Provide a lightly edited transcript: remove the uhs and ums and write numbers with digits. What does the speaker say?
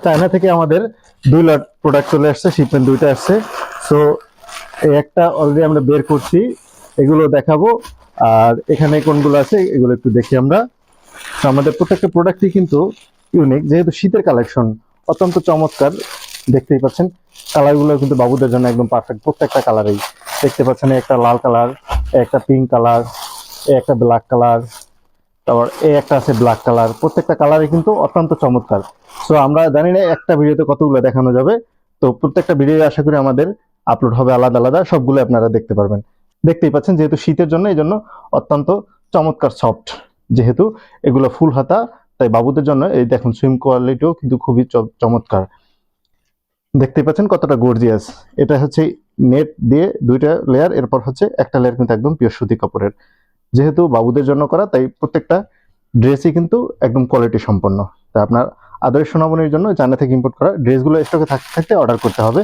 China থেকে আমাদের 2 লট product চলে আসছে, শিপমেন্ট 2টা আসছে। সো এই একটা অলরেডি আমরা বের করছি, এগুলো দেখাবো। আর এখানে কোনগুলো আছে এগুলো একটু দেখি আমরা। তো আমাদের প্রত্যেকটা প্রোডাক্টই কিন্তু ইউনিক, যেহেতু শীতের কালেকশন অত্যন্ত চমৎকার। দেখতেই পাচ্ছেন কালারগুলো কিন্তু বাবুদের জন্য একদম পারফেক্ট, প্রত্যেকটা কালারেই দেখতে পাচ্ছেন। একটা লাল কালার, একটা পিঙ্ক কালার, একটা ব্ল্যাক কালার, তারপর একটা আছে ব্ল্যাক কালার। প্রত্যেকটা কালারই কিন্তু অত্যন্ত চমৎকার। সো আমরা জানি না একটা ভিডিওতে কতগুলো দেখানো যাবে, তো প্রত্যেকটা ভিডিও আশা করি আমাদের আপলোড হবে আলাদা আলাদা, সবগুলো আপনারা দেখতে পারবেন। দেখতেই পাচ্ছেন যেহেতু শীতের জন্য, এই জন্য অত্যন্ত চমৎকার সফট, যেহেতু এগুলো ফুল হাতা, তাই বাবুদের জন্য এই দেখুন সুইম কোয়ালিটিও কিন্তু খুবই চমৎকার। দেখতেই পাচ্ছেন কতটা গর্জিয়াস। এটা হচ্ছে নেট দিয়ে 2টা লেয়ার, এরপর হচ্ছে একটা লেয়ার কিন্তু একদম পিওর সুতি কাপড়ের। যেহেতু বাবুদের জন্য করা, তাই প্রত্যেকটা ড্রেসই কিন্তু একদম কোয়ালিটি সম্পন্ন। তাই আপনার আদরের সোনামণির জন্য চায়না থেকে ইম্পোর্ট করা ড্রেসগুলো স্টকে থাকতে থাকতে অর্ডার করতে হবে।